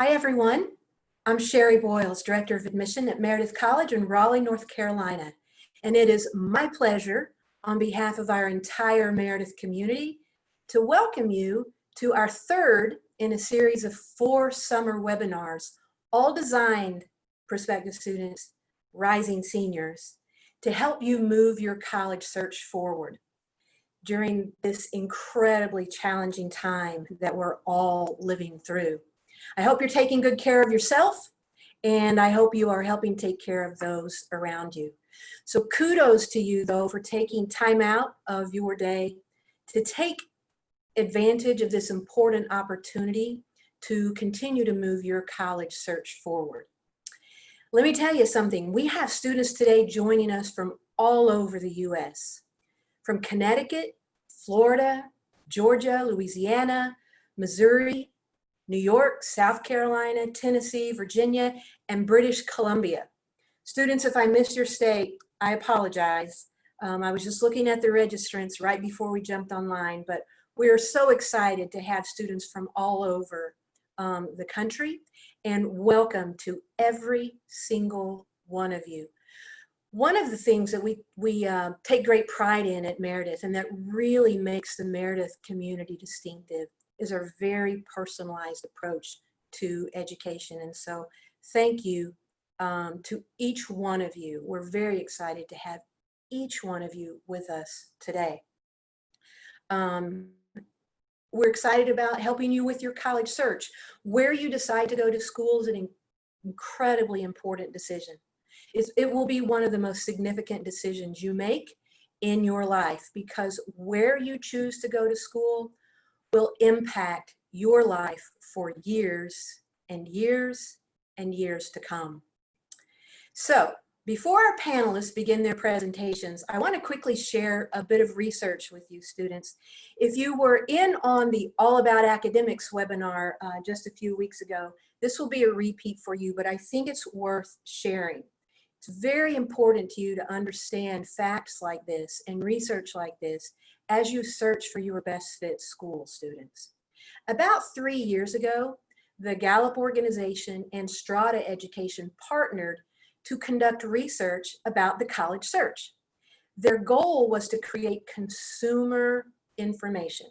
Hi, everyone. I'm Sherry Boyles, Director of Admission at Meredith College in Raleigh, North Carolina. And it is my pleasure, on behalf of our entire Meredith community, to welcome you to our third in a series of 4 summer webinars, all designed, prospective students, rising seniors, to help you move your college search forward during this incredibly challenging time that we're all living through. I hope you're taking good care of yourself, and I hope you are helping take care of those around you. So kudos to you, though, for taking time out of your day to take advantage of this important opportunity to continue to move your college search forward. Let me tell you something. We have students today joining us from all over the U.S., from Connecticut, Florida, Georgia, Louisiana, Missouri, New York, South Carolina, Tennessee, Virginia, and British Columbia. Students, if I missed your state, I apologize. I was just looking at the registrants right before we jumped online, but we are so excited to have students from all over the country, and welcome to every single one of you. One of the things that we take great pride in at Meredith, and that really makes the Meredith community distinctive, is our very personalized approach to education. And so thank you to each one of you. We're very excited to have each one of you with us today. We're excited about helping you with your college search. Where you decide to go to school is an incredibly important decision. It will be one of the most significant decisions you make in your life, because where you choose to go to school will impact your life for years and years and years to come. So before our panelists begin their presentations, I want to quickly share a bit of research with you students. If you were in on the All About Academics webinar just a few weeks ago, this will be a repeat for you, but I think it's worth sharing. It's very important to you to understand facts like this and research like this as you search for your best fit school, students. About 3 years ago, the Gallup organization and Strata Education partnered to conduct research about the college search. Their goal was to create consumer information.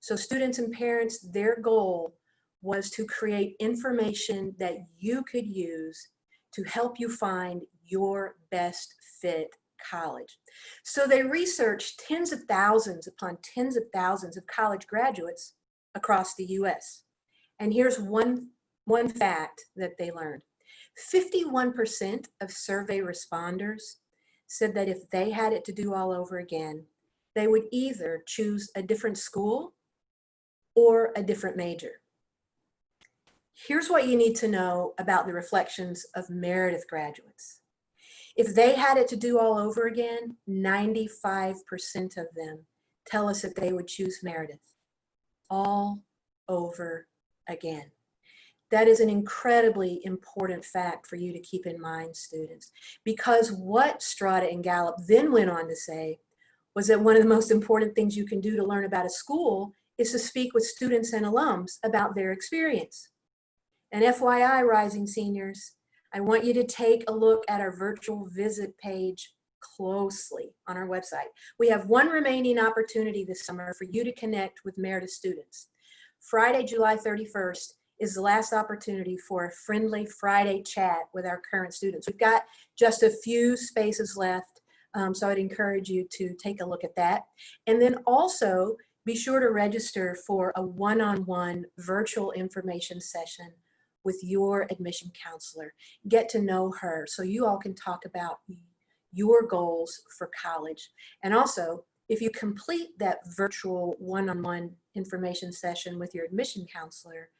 So students and parents, their goal was to create information that you could use to help you find your best fit college. So they researched tens of thousands upon tens of thousands of college graduates across the US. And here's one fact that they learned. 51% of survey responders said that if they had it to do all over again, they would either choose a different school or a different major. Here's what you need to know about the reflections of Meredith graduates. If they had it to do all over again, 95% of them tell us that they would choose Meredith all over again. That is an incredibly important fact for you to keep in mind, students, because what Strata and Gallup then went on to say was that one of the most important things you can do to learn about a school is to speak with students and alums about their experience. And FYI, rising seniors, I want you to take a look at our virtual visit page closely on our website. We have one remaining opportunity this summer for you to connect with Meredith students. Friday, July 31st is the last opportunity for a friendly Friday chat with our current students. We've got just a few spaces left, so I'd encourage you to take a look at that. And then also be sure to register for a one-on-one virtual information session with your admission counselor. Get to know her so you all can talk about your goals for college. And also, if you complete that virtual one-on-one information session with your admission counselor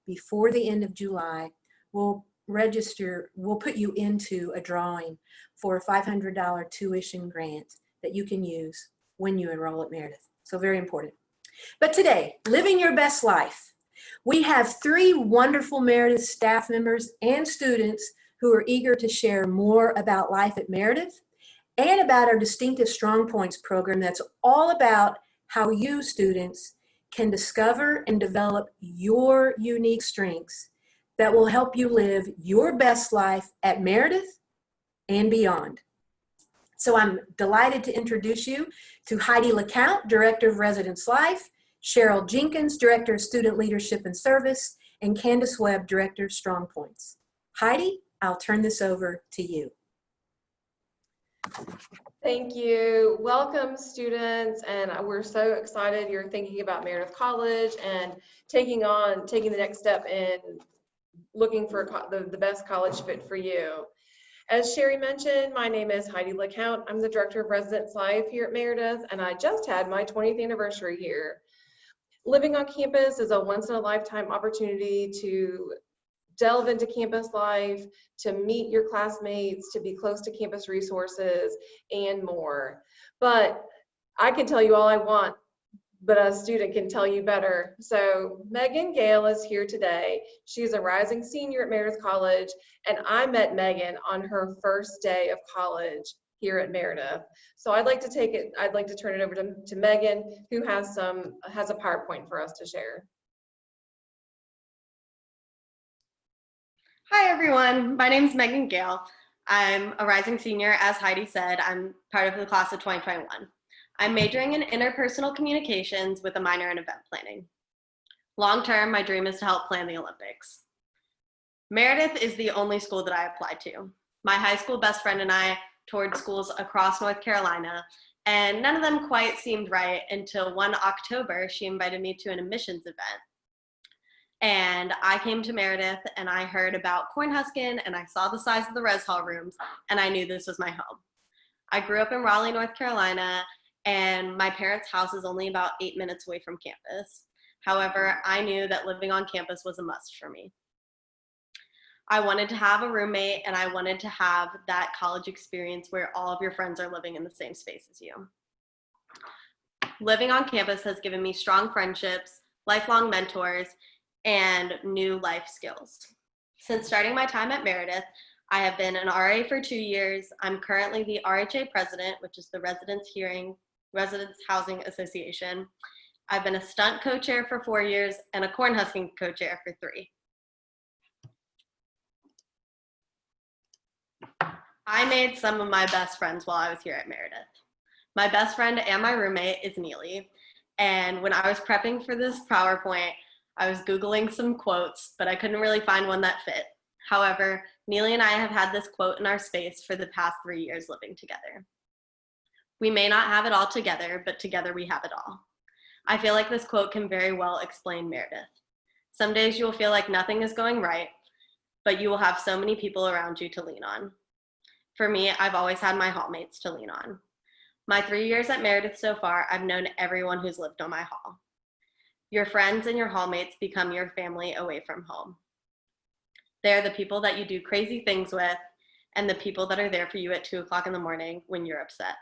before the end of July, we'll put you into a drawing for a $500 tuition grant that you can use when you enroll at Meredith. So very important. But today, living your best life. We have 3 wonderful Meredith staff members and students who are eager to share more about life at Meredith and about our distinctive StrongPoints program that's all about how you students can discover and develop your unique strengths that will help you live your best life at Meredith and beyond. So I'm delighted to introduce you to Heidi LeCount, Director of Residence Life, Cheryl Jenkins, Director of Student Leadership and Service, and Candace Webb, Director of StrongPoints. Heidi, I'll turn this over to you. Thank you. Welcome, students, and we're so excited you're thinking about Meredith College and taking the next step in looking for the best college fit for you. As Sherry mentioned, my name is Heidi LeCount. I'm the Director of Residence Life here at Meredith, and I just had my 20th anniversary here. Living on campus is a once-in-a-lifetime opportunity to delve into campus life, to meet your classmates, to be close to campus resources, and more. But I can tell you all I want, but a student can tell you better. So Megan Gale is here today. She's a rising senior at Meredith College, and I met Megan on her first day of college here at Meredith. So I'd like to turn it over to Megan, who has a PowerPoint for us to share. Hi everyone, my name is Megan Gale. I'm a rising senior, as Heidi said. I'm part of the class of 2021. I'm majoring in interpersonal communications with a minor in event planning. Long term, my dream is to help plan the Olympics. Meredith is the only school that I applied to. My high school best friend and I toured schools across North Carolina, and none of them quite seemed right until one October, she invited me to an admissions event. And I came to Meredith and I heard about Cornhuskin and I saw the size of the res hall rooms and I knew this was my home. I grew up in Raleigh, North Carolina, and my parents' house is only about 8 minutes away from campus. However, I knew that living on campus was a must for me. I wanted to have a roommate and I wanted to have that college experience where all of your friends are living in the same space as you. Living on campus has given me strong friendships, lifelong mentors, and new life skills. Since starting my time at Meredith, I have been an RA for 2 years. I'm currently the RHA president, which is the Residence Housing Association. I've been a stunt co-chair for 4 years and a cornhusking co-chair for 3. I made some of my best friends while I was here at Meredith. My best friend and my roommate is Neely. And when I was prepping for this PowerPoint, I was Googling some quotes, but I couldn't really find one that fit. However, Neely and I have had this quote in our space for the past 3 years living together. We may not have it all together, but together we have it all. I feel like this quote can very well explain Meredith. Some days you will feel like nothing is going right, but you will have so many people around you to lean on. For me, I've always had my hallmates to lean on. My 3 years at Meredith so far, I've known everyone who's lived on my hall. Your friends and your hallmates become your family away from home. They're the people that you do crazy things with and the people that are there for you at 2 o'clock in the morning when you're upset.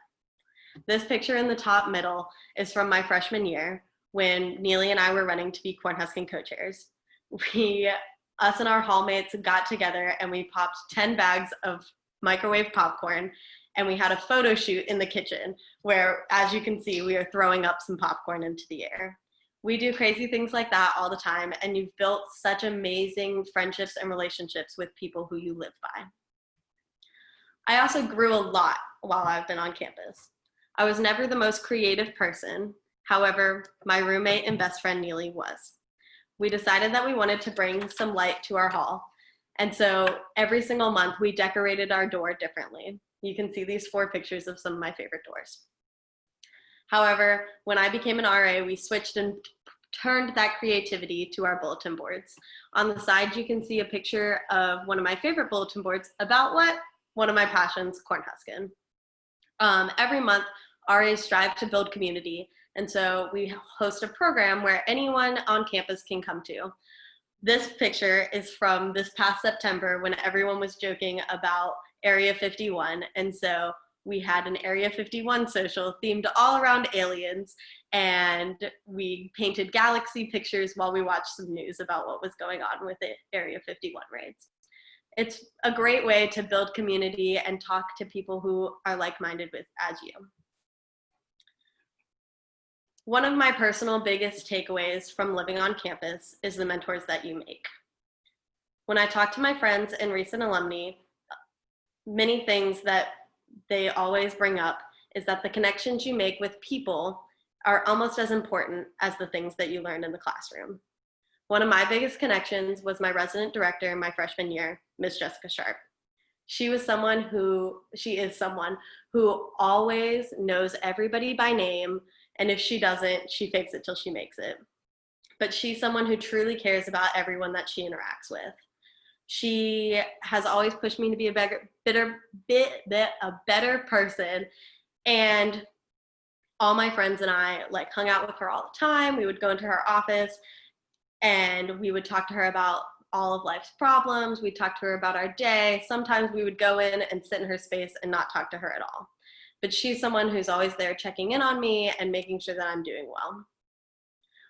This picture in the top middle is from my freshman year when Neely and I were running to be Cornhuskin co-chairs. Us and our hallmates got together and we popped 10 bags of microwave popcorn and we had a photo shoot in the kitchen where, as you can see, we are throwing up some popcorn into the air. We do crazy things like that all the time, and you've built such amazing friendships and relationships with people who you live by. I also grew a lot while I've been on campus. I was never the most creative person. However, my roommate and best friend Neely was. We decided that we wanted to bring some light to our hall. And so every single month we decorated our door differently. You can see these 4 pictures of some of my favorite doors. However, when I became an RA, we switched and turned that creativity to our bulletin boards. On the side, you can see a picture of one of my favorite bulletin boards about one of my passions, Cornhuskin. Every month, RAs strive to build community, and so we host a program where anyone on campus can come to. This picture is from this past September when everyone was joking about Area 51, and so we had an Area 51 social themed all around aliens, and we painted galaxy pictures while we watched some news about what was going on with the Area 51 raids. It's a great way to build community and talk to people who are like-minded as you. One of my personal biggest takeaways from living on campus is the mentors that you make. When I talk to my friends and recent alumni, many things that they always bring up is that the connections you make with people are almost as important as the things that you learned in the classroom. One of my biggest connections was my resident director in my freshman year, Miss Jessica Sharp. She is someone who always knows everybody by name, and if she doesn't, she fakes it till she makes it. But she's someone who truly cares about everyone that she interacts with. She has always pushed me to be a better person, and all my friends and I like hung out with her all the time. We would go into her office and we would talk to her about all of life's problems. We'd talk to her about our day. Sometimes we would go in and sit in her space and not talk to her at all. But she's someone who's always there checking in on me and making sure that I'm doing well.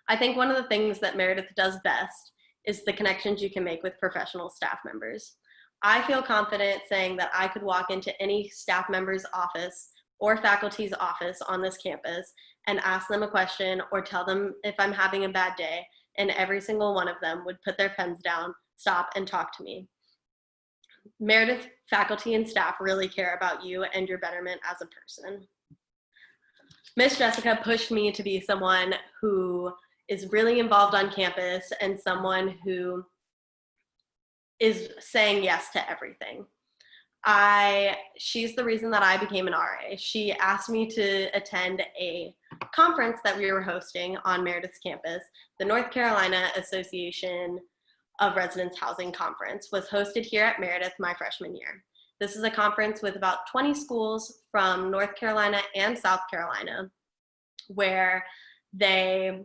I think one of the things that Meredith does best is the connections you can make with professional staff members. I feel confident saying that I could walk into any staff member's office or faculty's office on this campus and ask them a question or tell them if I'm having a bad day, and every single one of them would put their pens down, stop, and talk to me. Meredith faculty and staff really care about you and your betterment as a person. Miss Jessica pushed me to be someone who is really involved on campus and someone who is saying yes to everything. She's the reason that I became an RA. She asked me to attend a conference that we were hosting on Meredith's campus. The North Carolina Association of Residence Housing Conference was hosted here at Meredith my freshman year. This is a conference with about 20 schools from North Carolina and South Carolina, where they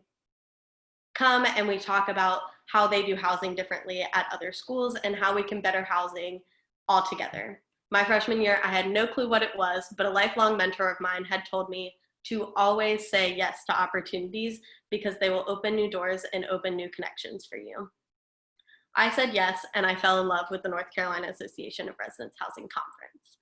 come and we talk about how they do housing differently at other schools and how we can better housing all together. My freshman year, I had no clue what it was, but a lifelong mentor of mine had told me to always say yes to opportunities because they will open new doors and open new connections for you. I said yes, and I fell in love with the North Carolina Association of Residence Housing Conference.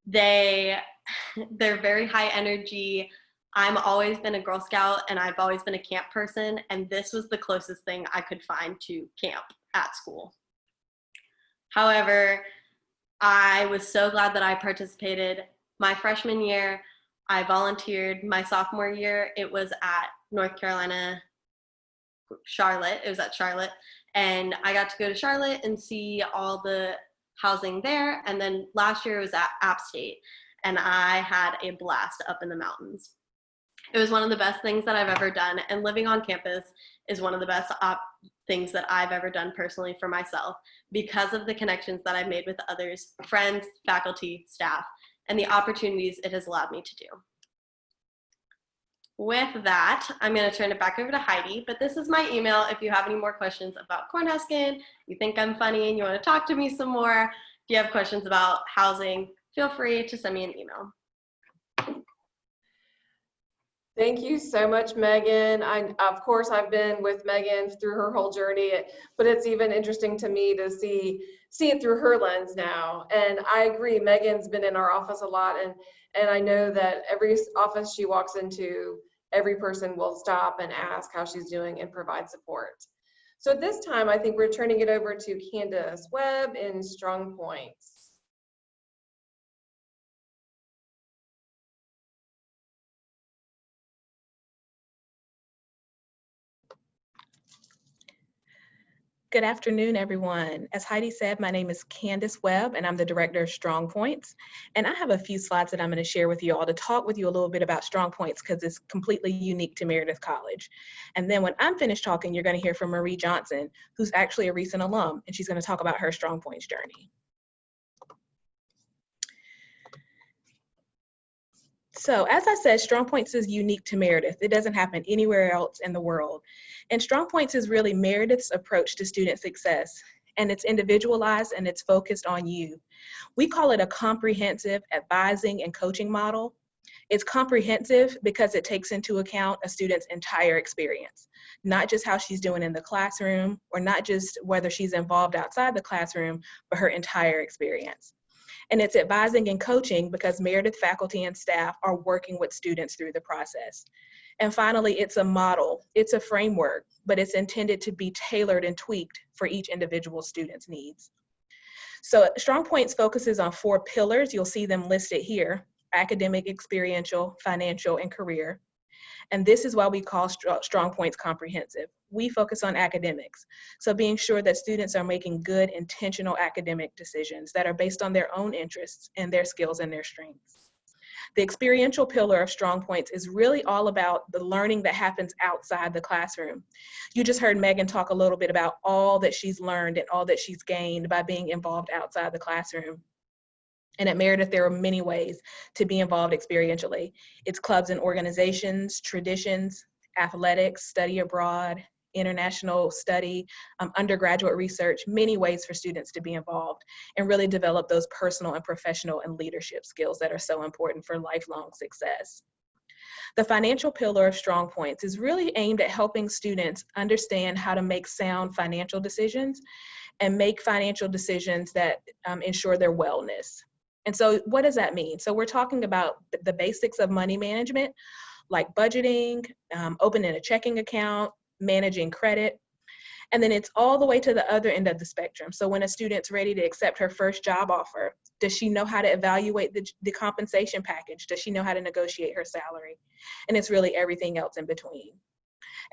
They're very high energy. I've always been a Girl Scout and I've always been a camp person, and this was the closest thing I could find to camp at school. However, I was so glad that I participated. My freshman year, I volunteered. My sophomore year, it was at North Carolina, Charlotte. It was at Charlotte. And I got to go to Charlotte and see all the housing there. And then last year it was at App State, and I had a blast up in the mountains. It was one of the best things that I've ever done, and living on campus is one of the best things that I've ever done personally for myself because of the connections that I've made with others, friends, faculty, staff, and the opportunities it has allowed me to do. With that, I'm going to turn it back over to Heidi, but this is my email if you have any more questions about Cornhuskin, you think I'm funny and you want to talk to me some more, if you have questions about housing, feel free to send me an email. Thank you so much, Megan. Of course, I've been with Megan through her whole journey, but it's even interesting to me to see it through her lens now. And I agree, Megan's been in our office a lot, and I know that every office she walks into, every person will stop and ask how she's doing and provide support. So at this time, I think we're turning it over to Candace Webb in StrongPoints. Good afternoon, everyone. As Heidi said, my name is Candace Webb, and I'm the director of StrongPoints. And I have a few slides that I'm going to share with you all to talk with you a little bit about StrongPoints because it's completely unique to Meredith College. And then when I'm finished talking, you're going to hear from Marie Johnson, who's actually a recent alum, and she's going to talk about her StrongPoints journey. So as I said, StrongPoints is unique to Meredith. It doesn't happen anywhere else in the world. And StrongPoints is really Meredith's approach to student success. And it's individualized and it's focused on you. We call it a comprehensive advising and coaching model. It's comprehensive because it takes into account a student's entire experience, not just how she's doing in the classroom or not just whether she's involved outside the classroom, but her entire experience. And it's advising and coaching because Meredith faculty and staff are working with students through the process. And finally, it's a model. It's a framework, but it's intended to be tailored and tweaked for each individual student's needs. So StrongPoints focuses on 4 pillars. You'll see them listed here: academic, experiential, financial, and career. And this is why we call StrongPoints comprehensive. We focus on academics. So being sure that students are making good, intentional academic decisions that are based on their own interests and their skills and their strengths. The experiential pillar of StrongPoints is really all about the learning that happens outside the classroom. You just heard Megan talk a little bit about all that she's learned and all that she's gained by being involved outside the classroom. And at Meredith, there are many ways to be involved experientially. It's clubs and organizations, traditions, athletics, study abroad, international study, undergraduate research, many ways for students to be involved and really develop those personal and professional and leadership skills that are so important for lifelong success. The financial pillar of StrongPoints is really aimed at helping students understand how to make sound financial decisions and make financial decisions that ensure their wellness. And so what does that mean? So we're talking about the basics of money management, like budgeting, opening a checking account, managing credit. And then it's all the way to the other end of the spectrum. So when a student's ready to accept her first job offer, does she know how to evaluate the compensation package? Does she know how to negotiate her salary? And it's really everything else in between.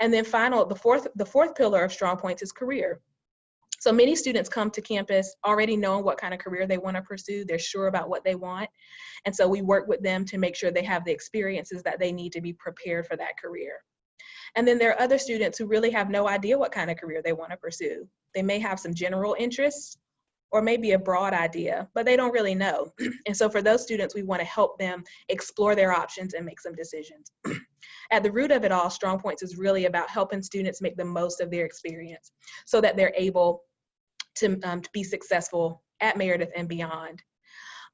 And then the fourth pillar of StrongPoints is career. So many students come to campus already knowing what kind of career they want to pursue. They're sure about what they want. And so we work with them to make sure they have the experiences that they need to be prepared for that career. And then there are other students who really have no idea what kind of career they want to pursue. They may have some general interests or maybe a broad idea, but they don't really know. And so for those students, we want to help them explore their options and make some decisions. At the root of it all, StrongPoints is really about helping students make the most of their experience so that they're able to be successful at Meredith and beyond.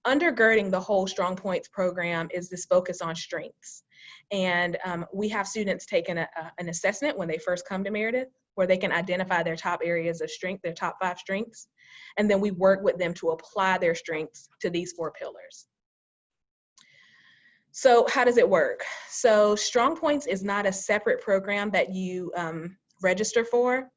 Undergirding the whole StrongPoints program is this focus on strengths. And we have students take an assessment when they first come to Meredith, where they can identify their top areas of strength, their top 5 strengths. And then we work with them to apply their strengths to these 4 pillars. So how does it work? So StrongPoints is not a separate program that you register for.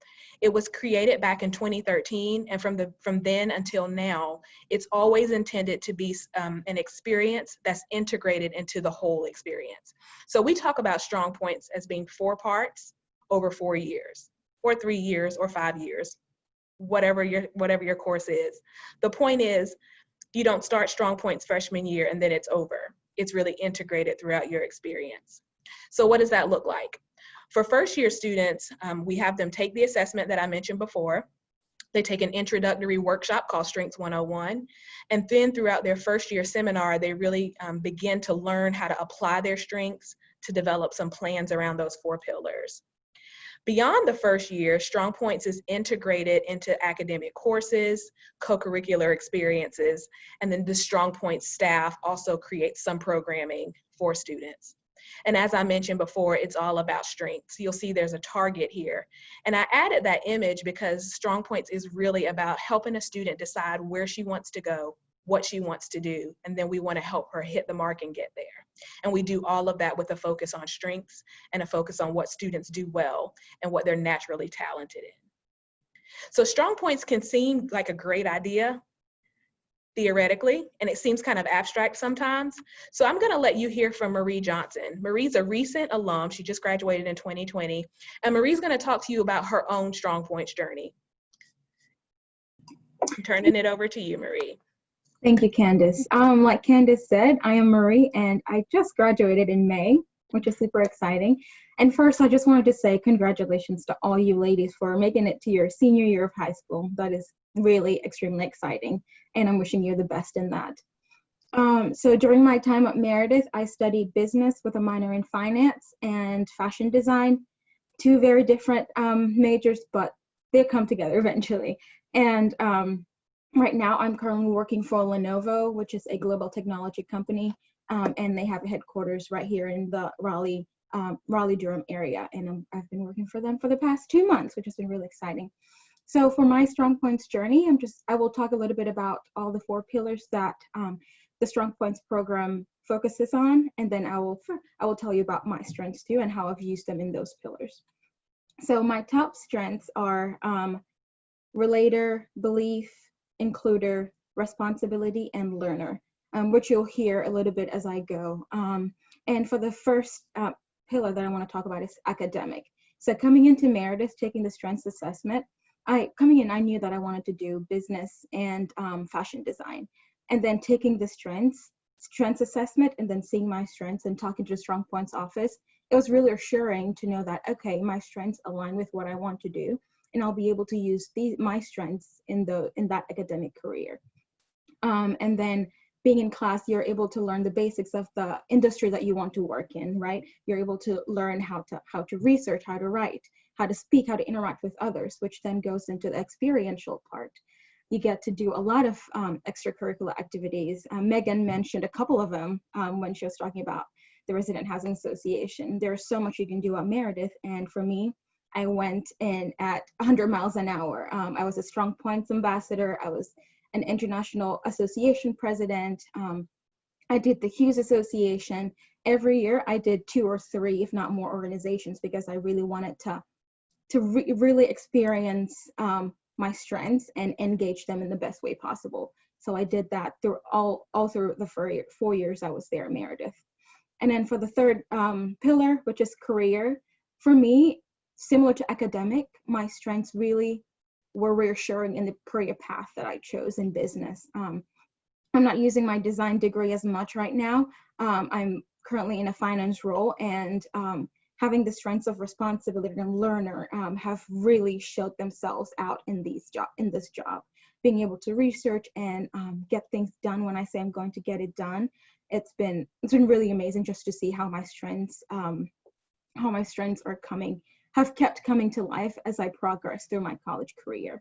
It was created back in 2013, and from then until now, it's always intended to be an experience that's integrated into the whole experience. So we talk about StrongPoints as being 4 parts over 4 years, or 3 years, or 5 years, whatever your course is. The point is, you don't start StrongPoints freshman year and then it's over. It's really integrated throughout your experience. So what does that look like? For first year students, we have them take the assessment that I mentioned before. They take an introductory workshop called Strengths 101. And then throughout their first year seminar, they really begin to learn how to apply their strengths to develop some plans around those 4 pillars. Beyond the first year, StrongPoints is integrated into academic courses, co-curricular experiences, and then the StrongPoints staff also creates some programming for students. And as I mentioned before, it's all about strengths. You'll see there's a target here. And I added that image because StrongPoints is really about helping a student decide where she wants to go, what she wants to do, and then we want to help her hit the mark and get there. And we do all of that with a focus on strengths and a focus on what students do well and what they're naturally talented in. So StrongPoints can seem like a great idea, theoretically, and it seems kind of abstract sometimes. So I'm going to let you hear from Marie Johnson. Marie's a recent alum. She just graduated in 2020. And Marie's going to talk to you about her own StrongPoints journey. I'm turning it over to you, Marie. Thank you, Candace. Like Candace said, I am Marie, and I just graduated in May, which is super exciting. And first, I just wanted to say congratulations to all you ladies for making it to your senior year of high school. That is really extremely exciting, and I'm wishing you the best in that. So during my time at Meredith, I studied business with a minor in finance and fashion design, 2 very different majors, but they'll come together eventually. And right now, I'm currently working for Lenovo, which is a global technology company, and they have a headquarters right here in the Raleigh, Durham area. And I've been working for them for the past 2 months, which has been really exciting. So for my StrongPoints journey, I will talk a little bit about all the 4 pillars that the StrongPoints program focuses on, and then I will tell you about my strengths too and how I've used them in those pillars. So my top strengths are relator, belief, includer, responsibility, and learner, which you'll hear a little bit as I go. And for the first pillar that I want to talk about is academic. So coming into Meredith, taking the strengths assessment, coming in, I knew that I wanted to do business and fashion design. And then taking the strengths assessment and then seeing my strengths and talking to the StrongPoints office, it was really assuring to know that, okay, my strengths align with what I want to do, and I'll be able to use my strengths in that academic career. And then being in class, you're able to learn the basics of the industry that you want to work in, right? You're able to learn how to research, how to write, how to speak, how to interact with others, which then goes into the experiential part. You get to do a lot of extracurricular activities. Megan mentioned a couple of them when she was talking about the Resident Housing Association. There's so much you can do at Meredith, and for me, I went in at 100 miles an hour. I was a StrongPoints ambassador. I was an international association president. I did the Hughes Association. Every year I did 2 or 3, if not more, organizations because I really wanted to really experience my strengths and engage them in the best way possible. So I did that through all through the 4 years I was there at Meredith. And then for the third pillar, which is career, for me, similar to academic, my strengths really were reassuring in the career path that I chose in business. I'm not using my design degree as much right now. I'm currently in a finance role, and having the strengths of responsibility and learner have really showed themselves out in this job. Being able to research and get things done when I say I'm going to get it done, it's been really amazing just to see how my strengths have kept coming to life as I progress through my college career.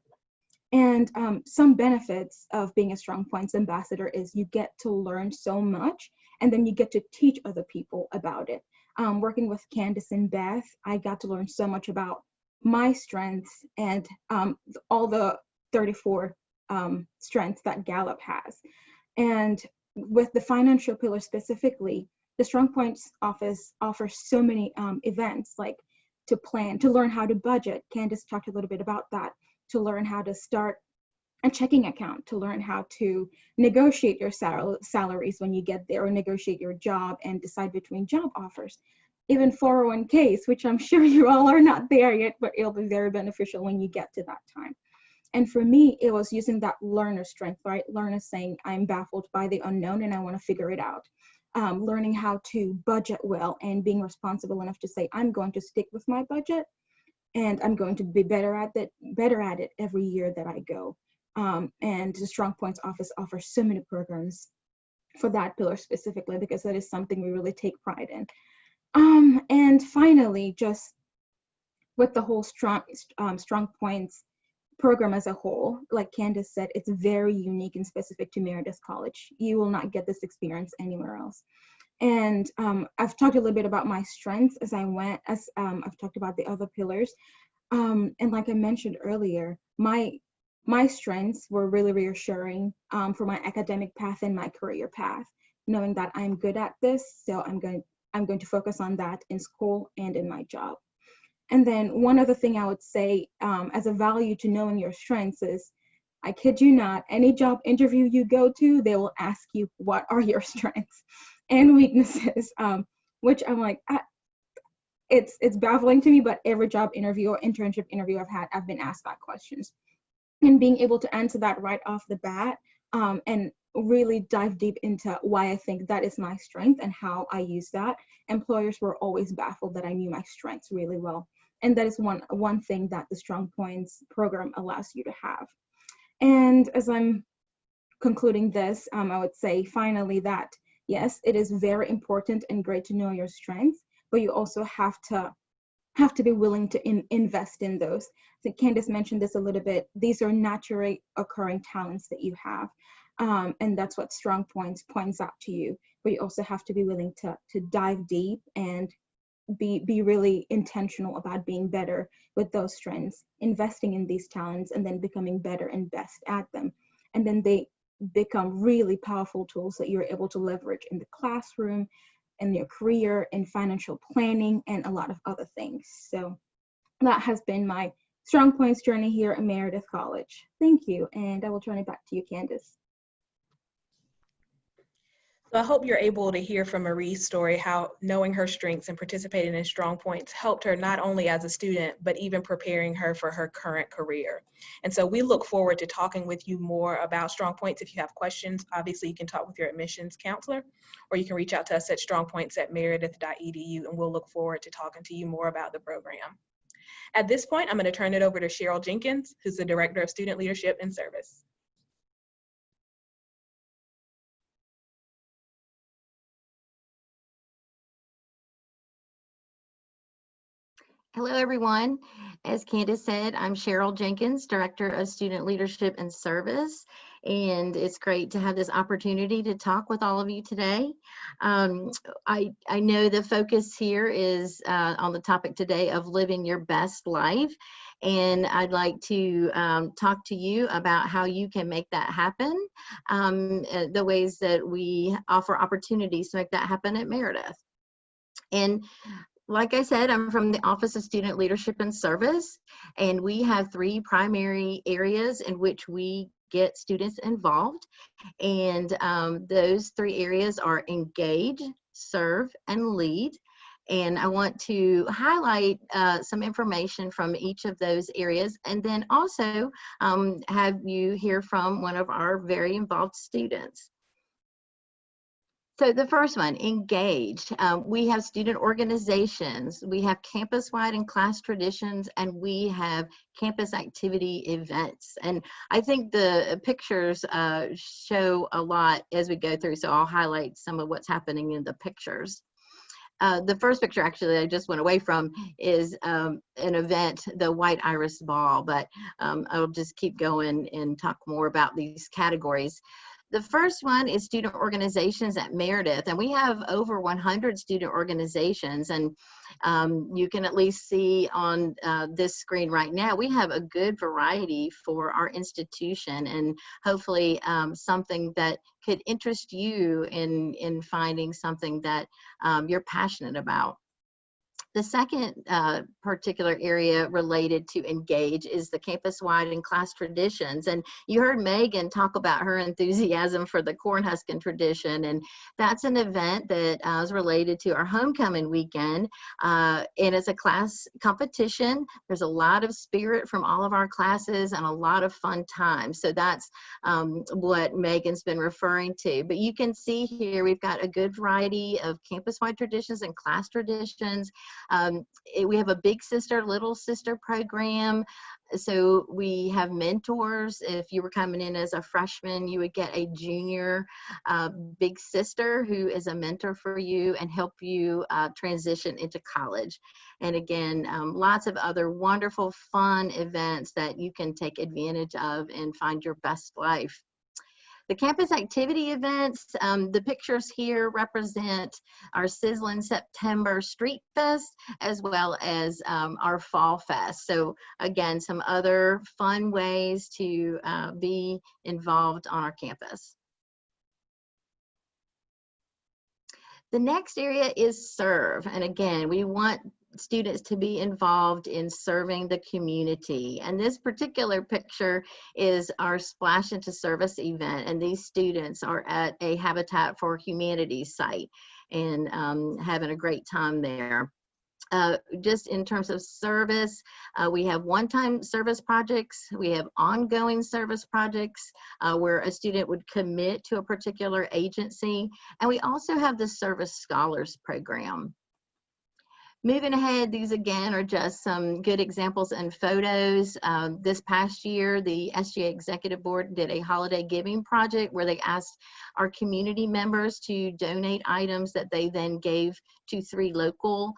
And some benefits of being a StrongPoints ambassador is you get to learn so much, and then you get to teach other people about it. Working with Candace and Beth, I got to learn so much about my strengths and all the 34 strengths that Gallup has. And with the financial pillar specifically, the StrongPoints office offers so many events, like to plan, to learn how to budget. Candace talked a little bit about that, to learn how to start a checking account, to learn how to negotiate your salaries when you get there, or negotiate your job and decide between job offers. Even 401ks, which I'm sure you all are not there yet, but it'll be very beneficial when you get to that time. And for me, it was using that learner strength, right? Learner saying, I'm baffled by the unknown and I want to figure it out. Learning how to budget well and being responsible enough to say, I'm going to stick with my budget and I'm going to be better at it every year that I go. And the StrongPoints office offers so many programs for that pillar specifically, because that is something we really take pride in. And finally, just with the whole StrongPoints program as a whole, like Candace said, it's very unique and specific to Meredith College. You will not get this experience anywhere else. And I've talked a little bit about my strengths as I went, I've talked about the other pillars. And like I mentioned earlier, my strengths were really reassuring for my academic path and my career path, knowing that I'm good at this, so I'm going to focus on that in school and in my job. And then one other thing I would say as a value to knowing your strengths is, I kid you not, any job interview you go to, they will ask you, what are your strengths and weaknesses? Which I'm like, it's baffling to me, but every job interview or internship interview I've had, I've been asked that questions. And being able to answer that right off the bat and really dive deep into why I think that is my strength and how I use that, employers were always baffled that I knew my strengths really well. And that is one thing that the StrongPoints program allows you to have. And as I'm concluding this, I would say finally that, yes, it is very important and great to know your strengths, but you also have to be willing to invest in those. I think Candace mentioned this a little bit. These are naturally occurring talents that you have. And that's what StrongPoints points out to you. But you also have to be willing to dive deep and be really intentional about being better with those strengths, investing in these talents, and then becoming better and best at them. And then become really powerful tools that you're able to leverage in the classroom, in your career, in financial planning, and a lot of other things. So that has been my StrongPoints journey here at Meredith College. Thank you, and I will turn it back to you, Candace. So I hope you're able to hear from Marie's story how knowing her strengths and participating in StrongPoints helped her not only as a student, but even preparing her for her current career. And so we look forward to talking with you more about StrongPoints. If you have questions, obviously you can talk with your admissions counselor, or you can reach out to us at strongpoints@meredith.edu, and we'll look forward to talking to you more about the program. At this point, I'm going to turn it over to Cheryl Jenkins, who's the Director of Student Leadership and Service. Hello, everyone. As Candace said, I'm Cheryl Jenkins, Director of Student Leadership and Service, and it's great to have this opportunity to talk with all of you today. I know the focus here is on the topic today of living your best life, and I'd like to talk to you about how you can make that happen, the ways that we offer opportunities to make that happen at Meredith. And like I said, I'm from the Office of Student Leadership and Service, and we have 3 primary areas in which we get students involved. And those 3 areas are engage, serve, and lead. And I want to highlight some information from each of those areas, and then also have you hear from one of our very involved students. So the first one, engage. We have student organizations, we have campus-wide and class traditions, and we have campus activity events. And I think the pictures show a lot as we go through, so I'll highlight some of what's happening in the pictures. The first picture actually I just went away from is an event, the White Iris Ball, but I'll just keep going and talk more about these categories. The first one is student organizations at Meredith, and we have over 100 student organizations, and you can at least see on this screen right now, we have a good variety for our institution, and hopefully something that could interest you in finding something that you're passionate about. The second particular area related to engage is the campus-wide and class traditions. And you heard Megan talk about her enthusiasm for the Cornhuskin tradition. And that's an event that is related to our homecoming weekend. And it's a class competition. There's a lot of spirit from all of our classes and a lot of fun times. So that's what Megan's been referring to. But you can see here, we've got a good variety of campus-wide traditions and class traditions. We have a big sister, little sister program. So we have mentors. If you were coming in as a freshman, you would get a junior big sister who is a mentor for you and help you transition into college. And again, lots of other wonderful, fun events that you can take advantage of and find your best life. The campus activity events, the pictures here represent our Sizzling September Street Fest, as well as our Fall Fest. So again, some other fun ways to be involved on our campus. The next area is serve. And again, we want students to be involved in serving the community. And this particular picture is our Splash into Service event. And these students are at a Habitat for Humanity site and having a great time there. Just in terms of service, we have one-time service projects, we have ongoing service projects where a student would commit to a particular agency, and we also have the Service Scholars Program. Moving ahead, these again are just some good examples and photos. This past year, the SGA Executive Board did a holiday giving project where they asked our community members to donate items that they then gave to 3 local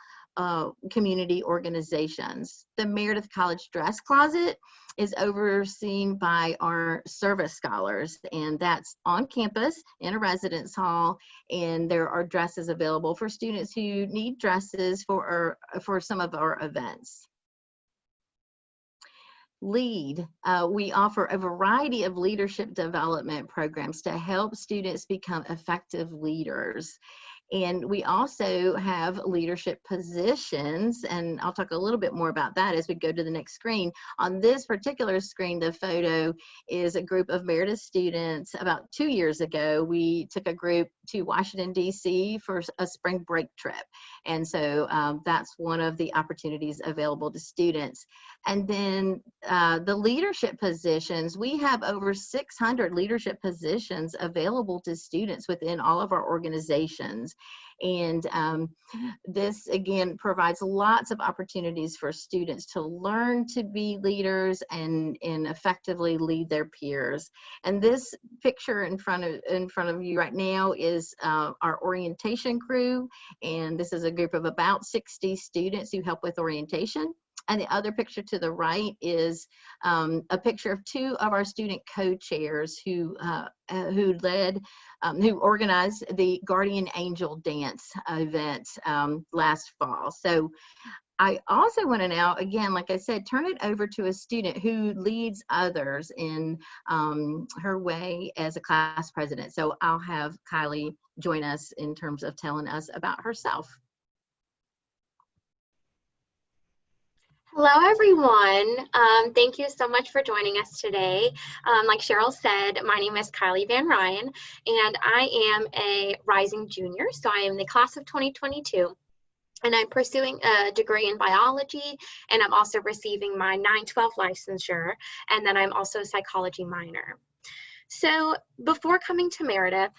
community organizations. The Meredith College Dress Closet is overseen by our service scholars, and that's on campus in a residence hall, and there are dresses available for students who need dresses for some of our events. lead. We offer a variety of leadership development programs to help students become effective leaders. And we also have leadership positions, and I'll talk a little bit more about that as we go to the next screen. On this particular screen, the photo is a group of Meredith students. About 2 years ago, we took a group to Washington, D.C. for a spring break trip. And so that's one of the opportunities available to students. And then the leadership positions, we have over 600 leadership positions available to students within all of our organizations. And this, again, provides lots of opportunities for students to learn to be leaders and effectively lead their peers. And this picture in front of you right now is our orientation crew. And this is a group of about 60 students who help with orientation. And the other picture to the right is a picture of 2 of our student co-chairs who organized the Guardian Angel Dance event last fall. So I also want to now, again, like I said, turn it over to a student who leads others in her way as a class president. So I'll have Kylie join us in terms of telling us about herself. Hello, everyone. Thank you so much for joining us today. Like Cheryl said, my name is Kylie Van Ryan, and I am a rising junior. So I am the class of 2022, and I'm pursuing a degree in biology, and I'm also receiving my 912 licensure, and then I'm also a psychology minor. So before coming to Meredith,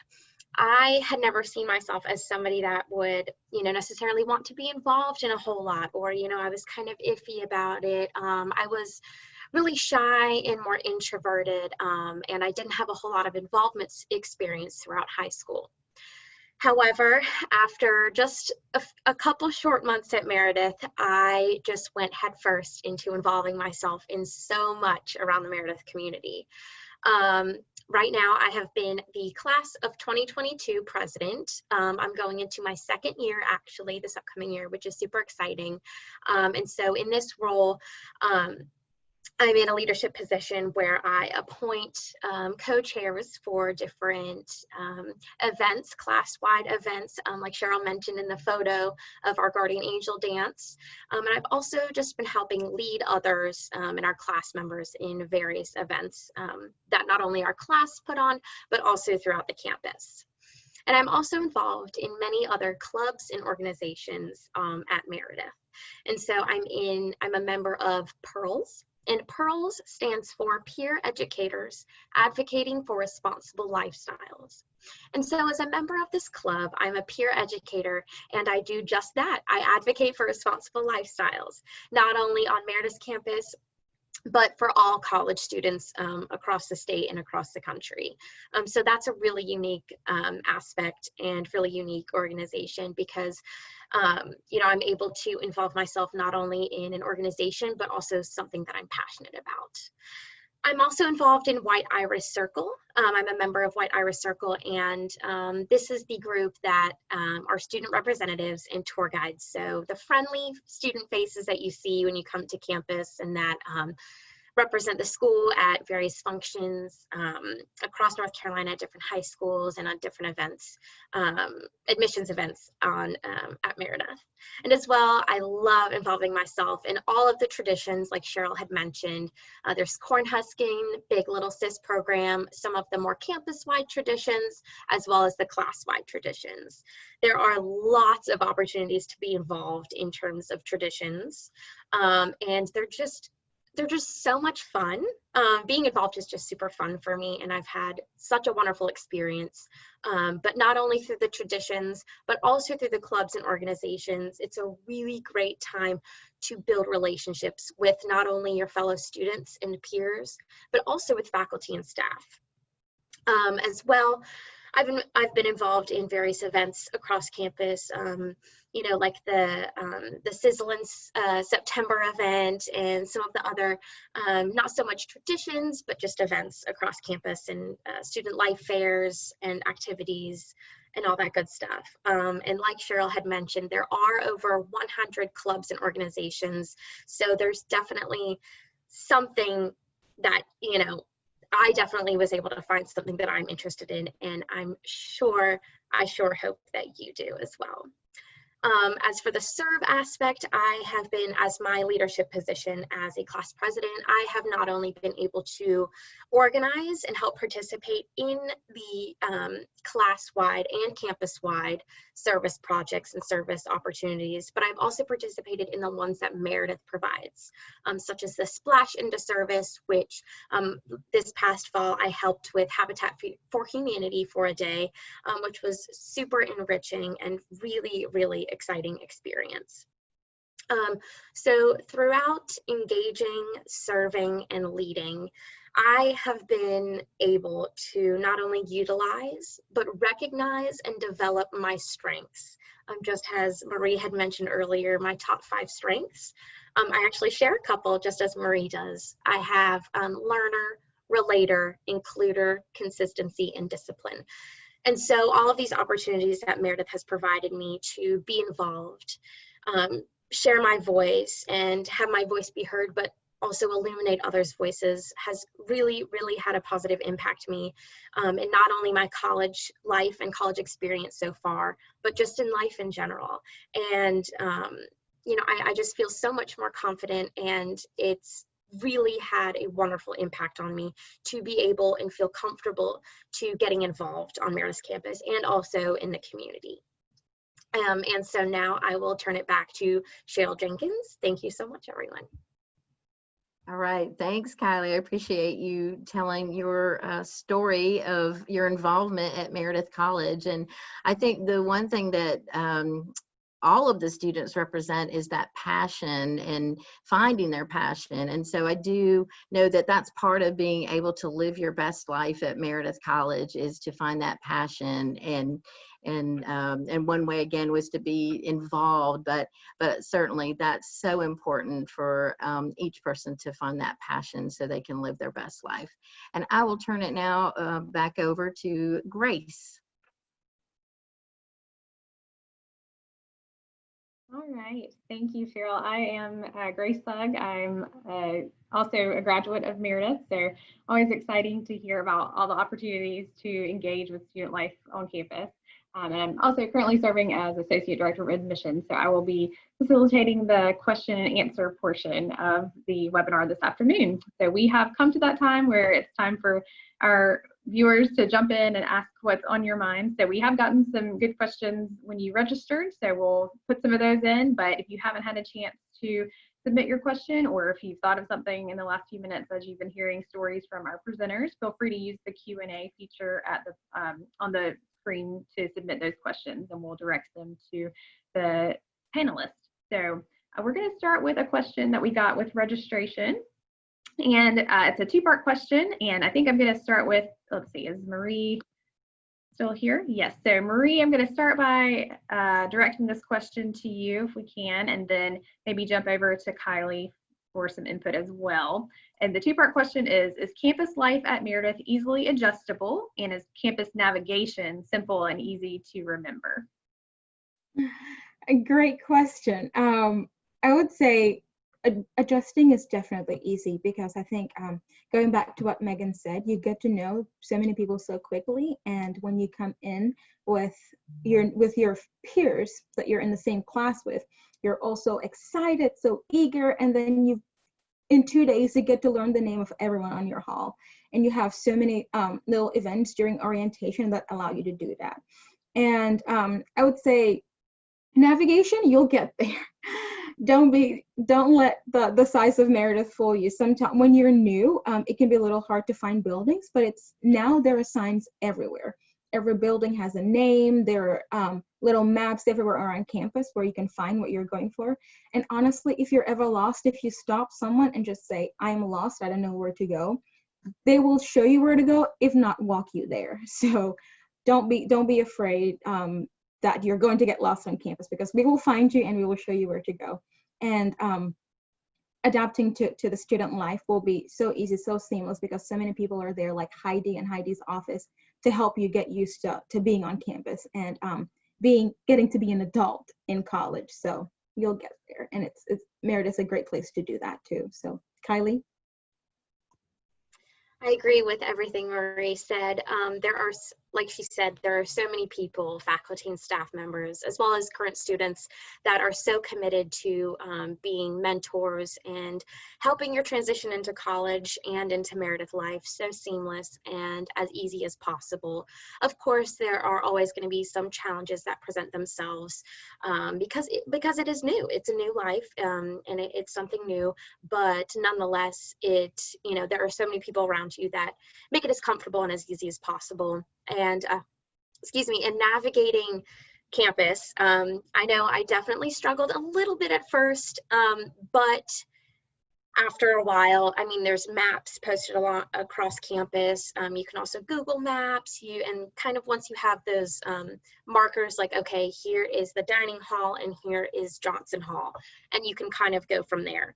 I had never seen myself as somebody that would, necessarily want to be involved in a whole lot, or, I was kind of iffy about it. I was really shy and more introverted, and I didn't have a whole lot of involvement experience throughout high school. However, after just a couple short months at Meredith, I just went headfirst into involving myself in so much around the Meredith community. Right now, I have been the class of 2022 president. I'm going into my 2nd year, actually, this upcoming year, which is super exciting. And so in this role, I'm in a leadership position where I appoint co-chairs for different events, class-wide events, like Cheryl mentioned in the photo of our Guardian Angel Dance. And I've also just been helping lead others and our class members in various events that not only our class put on, but also throughout the campus. And I'm also involved in many other clubs and organizations at Meredith. And so I'm a member of PEARLS. And PEARLS stands for Peer Educators Advocating for Responsible Lifestyles. And so as a member of this club, I'm a peer educator, and I do just that. I advocate for responsible lifestyles, not only on Meredith's campus, but for all college students across the state and across the country. So that's a really unique aspect and really unique organization because I'm able to involve myself not only in an organization, but also something that I'm passionate about. I'm also involved in White Iris Circle. I'm a member of White Iris Circle, and this is the group that are student representatives and tour guides. So the friendly student faces that you see when you come to campus and that represent the school at various functions across North Carolina at different high schools and on different events, admissions events at Meredith. And as well, I love involving myself in all of the traditions like Cheryl had mentioned. There's Cornhusking, Big Little Sis program, some of the more campus-wide traditions, as well as the class-wide traditions. There are lots of opportunities to be involved in terms of traditions, and they're just so much fun. Being involved is just super fun for me, and I've had such a wonderful experience, but not only through the traditions, but also through the clubs and organizations. It's a really great time to build relationships with not only your fellow students and peers, but also with faculty and staff. As well, I've been involved in various events across campus, like the Sizzlin' September event and some of the other, not so much traditions, but just events across campus and student life fairs and activities and all that good stuff. And like Cheryl had mentioned, there are over 100 clubs and organizations. So there's definitely something that, you know, I definitely was able to find something that I'm interested in, and I sure hope that you do as well. As for the serve aspect, I have been, as my leadership position as a class president, I have not only been able to organize and help participate in the class-wide and campus-wide service projects and service opportunities, but I've also participated in the ones that Meredith provides, such as the Splash Into Service, which this past fall I helped with Habitat for Humanity for a day, which was super enriching and really, really exciting experience. So throughout engaging, serving, and leading, I have been able to not only utilize, but recognize and develop my strengths. Just as Marie had mentioned earlier, my top 5 strengths, I actually share a couple just as Marie does. I have learner, relator, includer, consistency, and discipline. And so all of these opportunities that Meredith has provided me to be involved, share my voice and have my voice be heard, but also illuminate others' voices, has really, really had a positive impact me in not only my college life and college experience so far, but just in life in general. And, you know, I just feel so much more confident, and it's really had a wonderful impact on me to be able and feel comfortable to getting involved on Meredith's campus and also in the community. And so now I will turn it back to Cheryl Jenkins. Thank you so much, everyone. All right, thanks, Kylie. I appreciate you telling your story of your involvement at Meredith College. And I think the one thing that all of the students represent is that passion and finding their passion. And so I do know that that's part of being able to live your best life at Meredith College, is to find that passion. And one way, again, was to be involved, but certainly that's so important for each person to find that passion so they can live their best life. And I will turn it now back over to Grace. All right, thank you, Cheryl. I am Grace Sugg. I'm also a graduate of Meredith, so always exciting to hear about all the opportunities to engage with student life on campus. And I'm also currently serving as Associate Director of Admissions, so I will be facilitating the question and answer portion of the webinar this afternoon. So we have come to that time where it's time for our viewers to jump in and ask what's on your mind. So we have gotten some good questions when you registered, so we'll put some of those in, but if you haven't had a chance to submit your question, or if you've thought of something in the last few minutes as you've been hearing stories from our presenters, feel free to use the Q&A feature at the on the screen to submit those questions, and we'll direct them to the panelists. So we're going to start with a question that we got with registration. And it's a 2-part question, and I think I'm going to start with, let's see, is Marie still here? Yes, so Marie, I'm going to start by directing this question to you if we can, and then maybe jump over to Kylie for some input as well. And the 2-part question is campus life at Meredith easily adjustable, and is campus navigation simple and easy to remember? A great question. I would say adjusting is definitely easy, because I think going back to what Megan said, you get to know so many people so quickly, and when you come in with your peers that you're in the same class with, you're also excited, so eager, and then in 2 days you get to learn the name of everyone on your hall, and you have so many little events during orientation that allow you to do that. And I would say navigation, you'll get there. Don't let the size of Meredith fool you. Sometimes when you're new, it can be a little hard to find buildings, but now there are signs everywhere. Every building has a name. There are little maps everywhere around campus where you can find what you're going for. And honestly, if you're ever lost, if you stop someone and just say, I'm lost, I don't know where to go, they will show you where to go, if not walk you there. So don't be afraid that you're going to get lost on campus, because we will find you and we will show you where to go. And adapting to the student life will be so easy, so seamless, because so many people are there, like Heidi and Heidi's office, to help you get used to being on campus and getting to be an adult in college. So you'll get there, and it's Meredith's a great place to do that too. So Kylie. I agree with everything Marie said. Like she said, there are so many people, faculty and staff members, as well as current students, that are so committed to being mentors and helping your transition into college and into Meredith life so seamless and as easy as possible. Of course, there are always going to be some challenges that present themselves because it is new. It's a new life, and it's something new. But nonetheless, there are so many people around you that make it as comfortable and as easy as possible. And in navigating campus, I know I definitely struggled a little bit at first, but after a while, there's maps posted across campus. You can also Google Maps, and kind of once you have those markers, like, okay, here is the dining hall and here is Johnson Hall, and you can kind of go from there.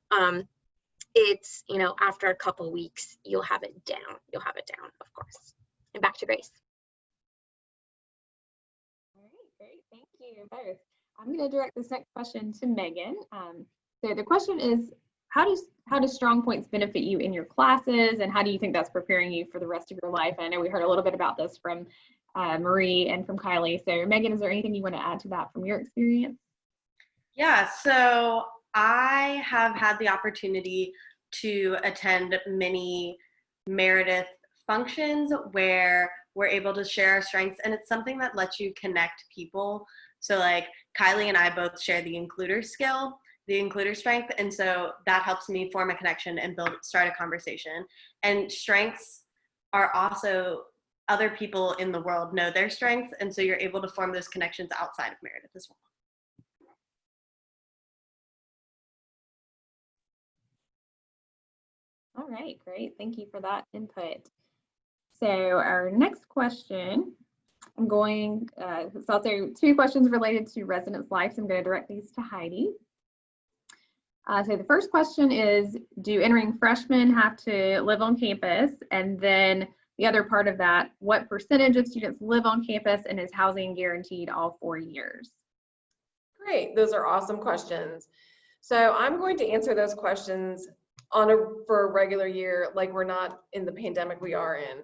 It's, after a couple weeks, you'll have it down. Of course. And back to Grace. All right, great. Thank you both. I'm going to direct this next question to Megan. So the question is, how does StrongPoints benefit you in your classes, and how do you think that's preparing you for the rest of your life? And I know we heard a little bit about this from Marie and from Kylie. So Megan, is there anything you want to add to that from your experience? Yeah, so I have had the opportunity to attend many Meredith functions where we're able to share our strengths, and it's something that lets you connect people. So like Kylie and I both share the includer skill, the includer strength, and so that helps me form a connection and start a conversation. And strengths are also, other people in the world know their strengths, and so you're able to form those connections outside of Meredith as well. All right, great. Thank you for that input. So our next question, it's also 2 questions related to residence life, so I'm going to direct these to Heidi. So the first question is, do entering freshmen have to live on campus? And then the other part of that, what percentage of students live on campus, and is housing guaranteed all 4 years? Great, those are awesome questions. So I'm going to answer those questions for a regular year, like we're not in the pandemic we are in.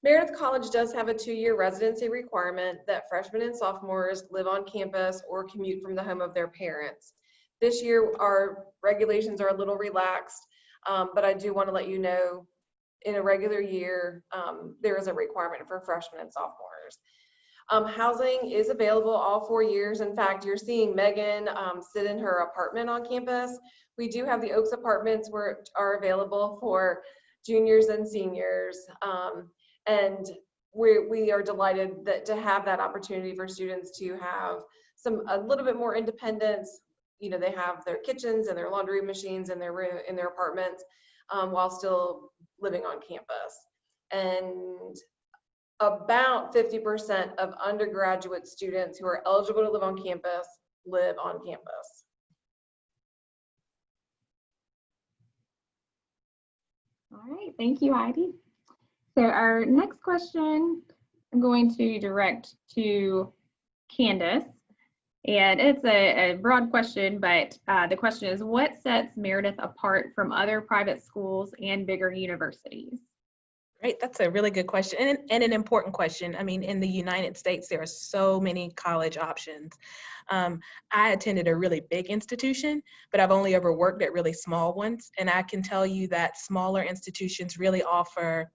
Meredith College does have a 2-year residency requirement that freshmen and sophomores live on campus or commute from the home of their parents. This year, our regulations are a little relaxed, but I do want to let you know, in a regular year, there is a requirement for freshmen and sophomores. Housing is available all 4 years. In fact, you're seeing Megan sit in her apartment on campus. We do have the Oaks apartments where are available for juniors and seniors. And we are delighted to have that opportunity for students to have a little bit more independence. They have their kitchens and their laundry machines in their apartments while still living on campus. And about 50% of undergraduate students who are eligible to live on campus live on campus. All right, thank you, Heidi. So our next question, I'm going to direct to Candace. And it's a broad question, but the question is, what sets Meredith apart from other private schools and bigger universities? Right, that's a really good question and an important question. In the United States, there are so many college options. I attended a really big institution, but I've only ever worked at really small ones. And I can tell you that smaller institutions really offer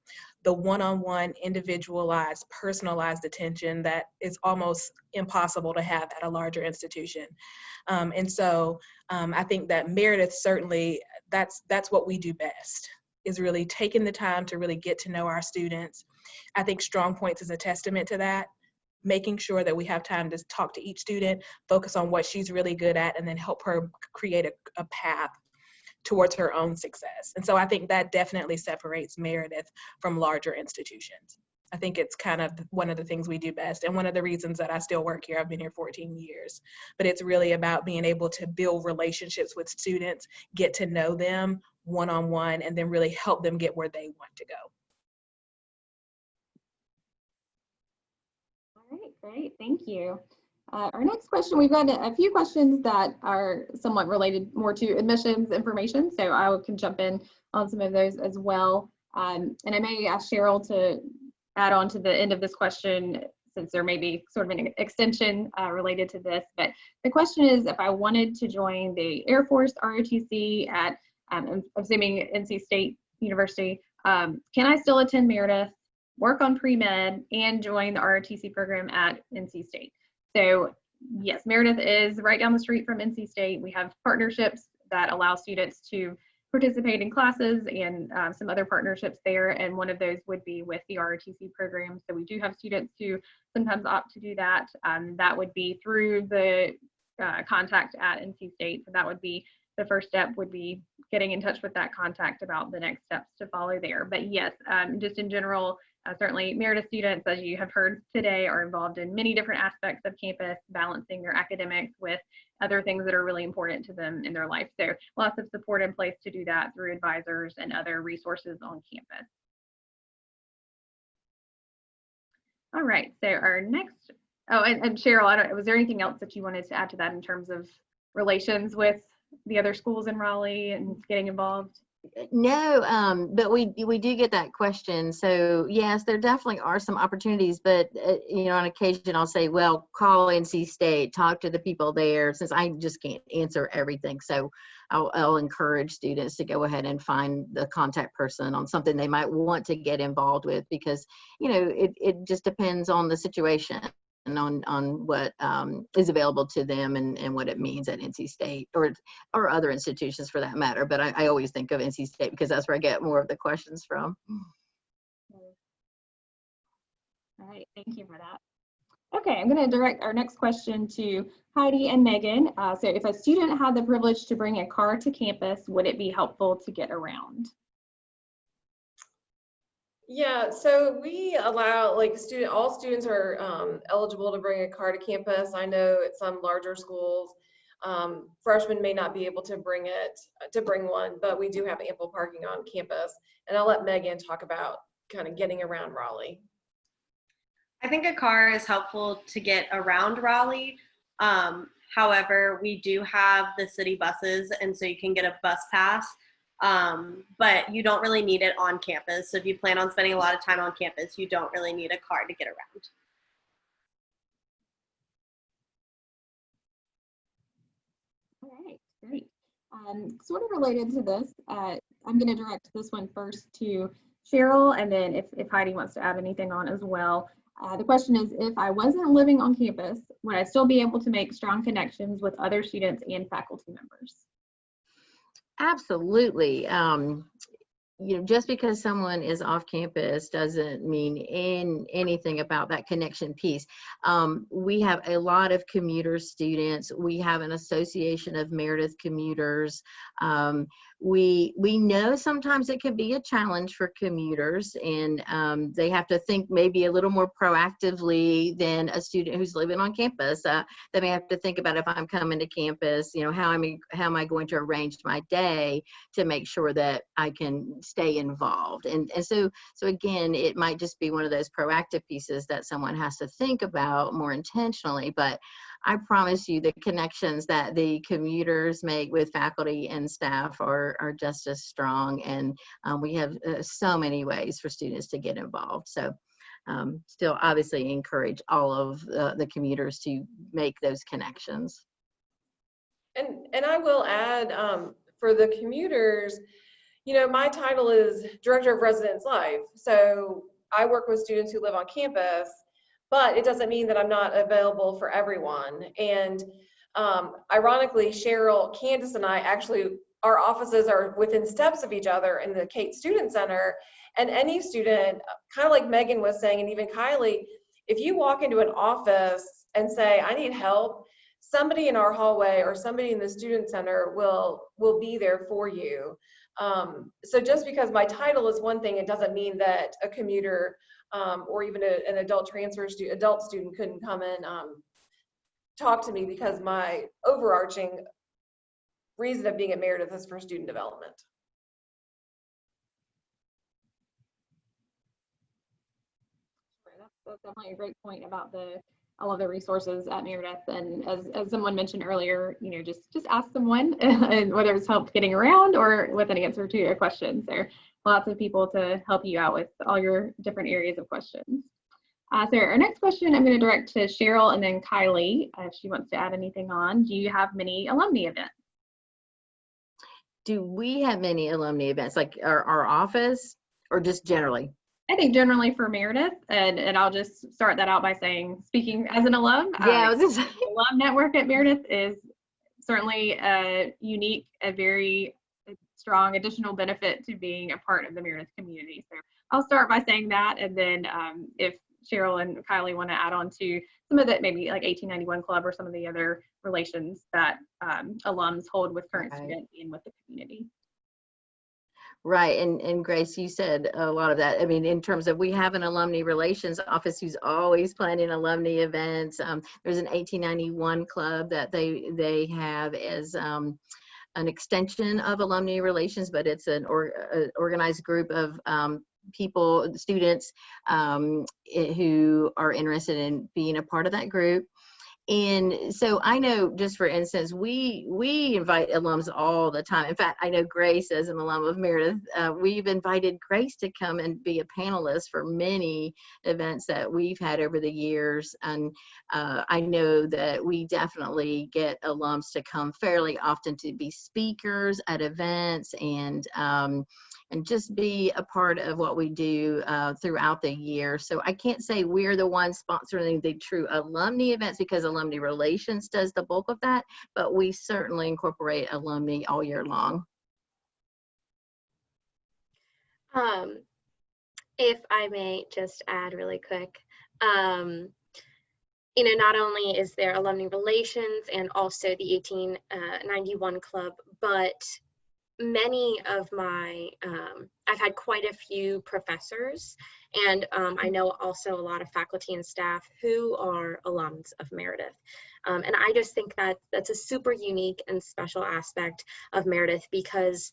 the one-on-one, individualized, personalized attention that is almost impossible to have at a larger institution. And so I think that Meredith, certainly, that's what we do best, is really taking the time to really get to know our students. I think StrongPoints is a testament to that, making sure that we have time to talk to each student, focus on what she's really good at, and then help her create a path towards her own success. And so I think that definitely separates Meredith from larger institutions. I think it's kind of one of the things we do best, and one of the reasons that I still work here. I've been here 14 years, but it's really about being able to build relationships with students, get to know them one-on-one, and then really help them get where they want to go. All right, great, thank you. Our next question, we've got a few questions that are somewhat related more to admissions information, so I can jump in on some of those as well. And I may ask Cheryl to add on to the end of this question, since there may be sort of an extension related to this. But the question is, if I wanted to join the Air Force ROTC at, I'm assuming NC State University, can I still attend Meredith, work on pre-med, and join the ROTC program at NC State? So yes, Meredith is right down the street from NC State. We have partnerships that allow students to participate in classes and some other partnerships there. And one of those would be with the ROTC program. So we do have students who sometimes opt to do that. That would be through the contact at NC State. So that would be the first step, would be getting in touch with that contact about the next steps to follow there. But yes, just in general, certainly Meredith students, as you have heard today, are involved in many different aspects of campus, balancing their academics with other things that are really important to them in their life. So lots of support in place to do that through advisors and other resources on campus. All right, so our next, oh, and Cheryl, was there anything else that you wanted to add to that in terms of relations with the other schools in Raleigh and getting involved? No, but we do get that question. So yes, there definitely are some opportunities, but you know, on occasion I'll say, well, call NC State, talk to the people there, since I just can't answer everything. So I'll encourage students to go ahead and find the contact person on something they might want to get involved with, because you know, it just depends on the situation and on what is available to them and what it means at NC State or other institutions for that matter. But I always think of NC State because that's where I get more of the questions from. All right, thank you for that. Okay, I'm going to direct our next question to Heidi and Megan. So if a student had the privilege to bring a car to campus, would it be helpful to get around? Yeah, so we allow, like, all students are eligible to bring a car to campus. I know at some larger schools, freshmen may not be able to bring one, but we do have ample parking on campus. And I'll let Megan talk about kind of getting around Raleigh. I think a car is helpful to get around Raleigh. However, we do have the city buses, and so you can get a bus pass. But you don't really need it on campus. So if you plan on spending a lot of time on campus, you don't really need a car to get around. All right, great. Sort of related to this, I'm going to direct this one first to Cheryl, and then if Heidi wants to add anything on as well. The question is, if I wasn't living on campus, would I still be able to make strong connections with other students and faculty members? Absolutely. You know, just because someone is off campus doesn't mean anything about that connection piece. We have a lot of commuter students. We have an association of Meredith commuters. We know sometimes it can be a challenge for commuters, and they have to think maybe a little more proactively than a student who's living on campus. They may have to think about, if I'm coming to campus, you know, how am I going to arrange my day to make sure that I can stay involved. And so again, it might just be one of those proactive pieces that someone has to think about more intentionally. But I promise you, the connections that the commuters make with faculty and staff are just as strong. And we have so many ways for students to get involved. So still obviously encourage all of the commuters to make those connections. And I will add, for the commuters, you know, my title is Director of Residence Life. So I work with students who live on campus, but it doesn't mean that I'm not available for everyone. And ironically, Cheryl, Candace, and I actually, our offices are within steps of each other in the Cate Student Center. And any student, kind of like Megan was saying, and even Kylie, if you walk into an office and say, I need help, somebody in our hallway or somebody in the student center will be there for you. So just because my title is one thing, it doesn't mean that a commuter or even an adult adult student couldn't come and talk to me, because my overarching reason of being at Meredith is for student development. That's definitely a great point about all of the resources at Meredith. And as someone mentioned earlier, you know, just ask someone, and whether it's help getting around or with an answer to a question. So lots of people to help you out with all your different areas of questions. So our next question I'm going to direct to Cheryl and then Kylie if she wants to add anything on. Do you have many alumni events? Do we have many alumni events, like our office, or just generally? I think generally for Meredith, and I'll just start that out by saying, speaking as an alum, Yeah, I was gonna say. the alum network at Meredith is certainly unique, a very strong additional benefit to being a part of the Meredith community. So I'll start by saying that, and then if Cheryl and Kylie want to add on to some of that, maybe like 1891 Club or some of the other relations that alums hold with current students and with the community. Right, and Grace, you said a lot of that. I mean, in terms of, we have an alumni relations office who's always planning alumni events. There's an 1891 club that they have as an extension of alumni relations, but it's an organized group of people, students who are interested in being a part of that group. And so I know, just for instance, we invite alums all the time. In fact, I know Grace, as an alum of Meredith, we've invited Grace to come and be a panelist for many events that we've had over the years. And I know that we definitely get alums to come fairly often to be speakers at events and just be a part of what we do throughout the year. So I can't say we're the ones sponsoring the true alumni events, because alumni relations does the bulk of that, but we certainly incorporate alumni all year long. If I may just add really quick, you know, not only is there alumni relations and also the 1891 Club, but many of my, I've had quite a few professors, and I know also a lot of faculty and staff who are alums of Meredith. And I just think that that's a super unique and special aspect of Meredith, because,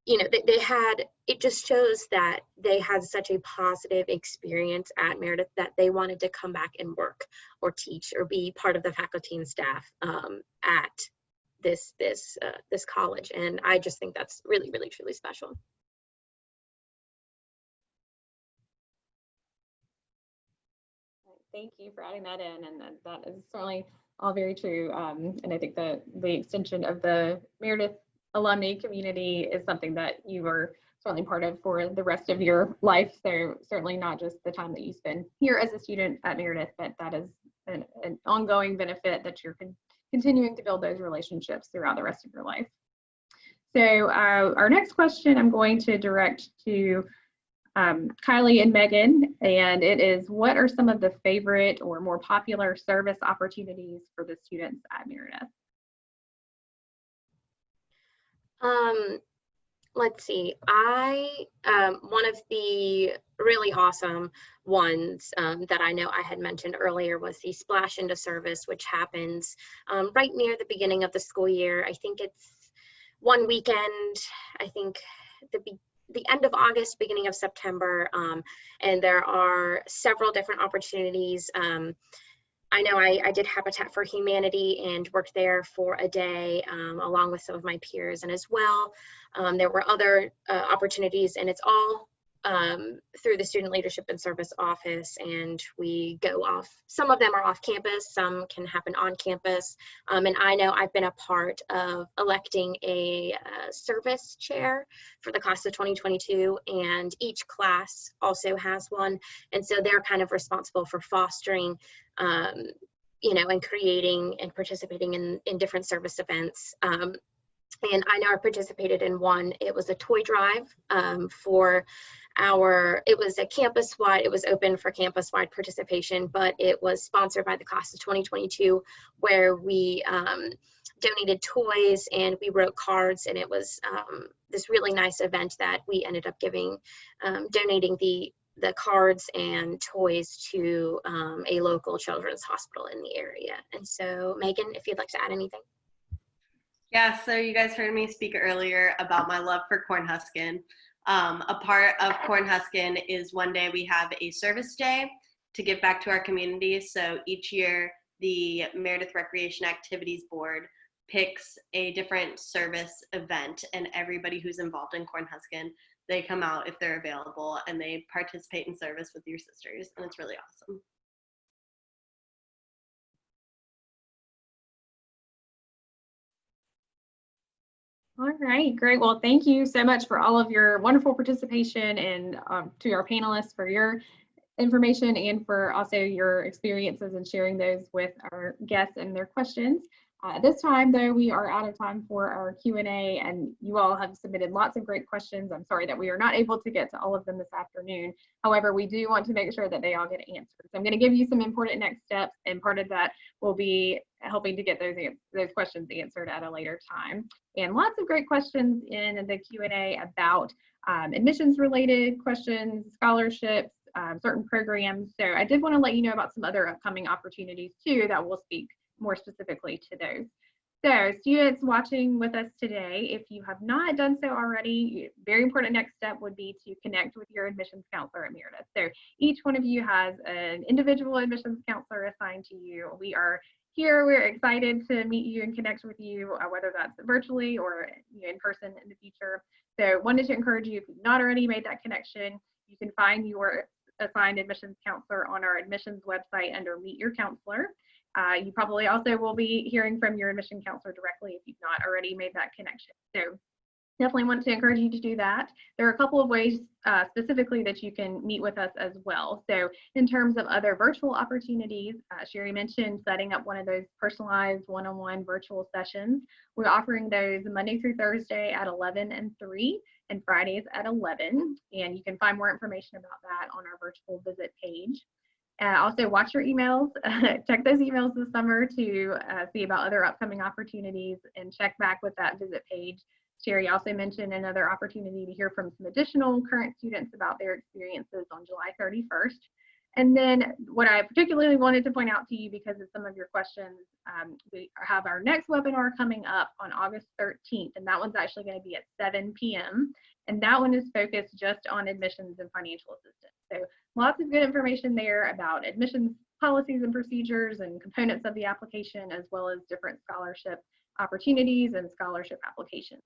you know, they had, it just shows that they had such a positive experience at Meredith that they wanted to come back and work or teach or be part of the faculty and staff at this college. And I just think that's really, really, truly special. Thank you for adding that in, and that is certainly all very true. And I think that the extension of the Meredith alumni community is something that you are certainly part of for the rest of your life. So certainly not just the time that you spend here as a student at Meredith, but that is an ongoing benefit that you're continuing to build those relationships throughout the rest of your life. So our next question I'm going to direct to Kylie and Megan, and it is, what are some of the favorite or more popular service opportunities for the students at Meredith? Let's see, one of the really awesome ones that I know I had mentioned earlier was the Splash Into Service, which happens right near the beginning of the school year. I think it's one weekend, I think the end of August, beginning of September, and there are several different opportunities. I know I did Habitat for Humanity and worked there for a day along with some of my peers, and as well there were other opportunities, and it's all through the Student Leadership and Service Office, and we go off. Some of them are off campus, some can happen on campus, and I know I've been a part of electing a service chair for the class of 2022, and each class also has one, and so they're kind of responsible for fostering you know, and creating and participating in different service events. And I know I participated in one. It was a toy drive for it was a campus-wide, it was open for campus-wide participation, but it was sponsored by the class of 2022, where we donated toys and we wrote cards, and it was this really nice event that we ended up donating the cards and toys to a local children's hospital in the area. And so, Megan, if you'd like to add anything. Yeah, so you guys heard me speak earlier about my love for Cornhuskin. A part of Cornhuskin is one day we have a service day to give back to our community. So each year, the Meredith Recreation Activities Board picks a different service event, and everybody who's involved in Cornhuskin they come out if they're available, and they participate in service with your sisters, and it's really awesome. All right, great. Well, thank you so much for all of your wonderful participation, and to our panelists for your information and for also your experiences and sharing those with our guests and their questions. This time, though, we are out of time for our Q&A, and you all have submitted lots of great questions. I'm sorry that we are not able to get to all of them this afternoon. However, we do want to make sure that they all get answered. So I'm going to give you some important next steps, and part of that will be helping to get those questions answered at a later time. And lots of great questions in the Q&A about admissions-related questions, scholarships, certain programs. So I did want to let you know about some other upcoming opportunities too that will speak more specifically to those. So students watching with us today, if you have not done so already, very important next step would be to connect with your admissions counselor at Meredith. So each one of you has an individual admissions counselor assigned to you. We are here, we're excited to meet you and connect with you, whether that's virtually or in person in the future. So wanted to encourage you, if you've not already made that connection, you can find your assigned admissions counselor on our admissions website under Meet Your Counselor. You probably also will be hearing from your admission counselor directly if you've not already made that connection. So definitely want to encourage you to do that. There are a couple of ways specifically that you can meet with us as well. So in terms of other virtual opportunities, Sherry mentioned setting up one of those personalized one-on-one virtual sessions. We're offering those Monday through Thursday at 11 and 3 and Fridays at 11. And you can find more information about that on our virtual visit page. Also watch your emails, check those emails this summer to see about other upcoming opportunities, and check back with that visit page. Sherry also mentioned another opportunity to hear from some additional current students about their experiences on July 31st. And then what I particularly wanted to point out to you, because of some of your questions, we have our next webinar coming up on August 13th, and that one's actually going to be at 7 p.m. And that one is focused just on admissions and financial assistance. So lots of good information there about admissions policies and procedures and components of the application, as well as different scholarship opportunities and scholarship applications.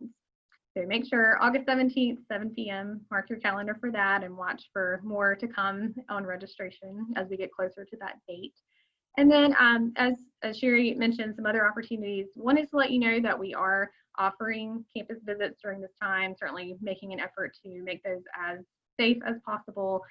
So make sure August 17th, 7 p.m., mark your calendar for that, and watch for more to come on registration as we get closer to that date. And then as Sherry mentioned, some other opportunities. One is to let you know that we are offering campus visits during this time, certainly making an effort to make those as safe as possible,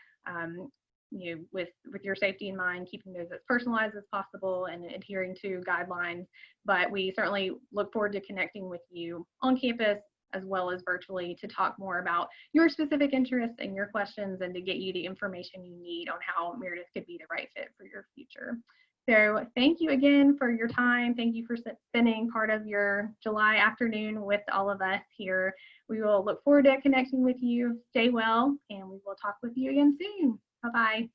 with your safety in mind, keeping those as personalized as possible and adhering to guidelines. But we certainly look forward to connecting with you on campus as well as virtually to talk more about your specific interests and your questions, and to get you the information you need on how Meredith could be the right fit for your future. So thank you again for your time. Thank you for spending part of your July afternoon with all of us here. We will look forward to connecting with you. Stay well, and we will talk with you again soon. Bye-bye.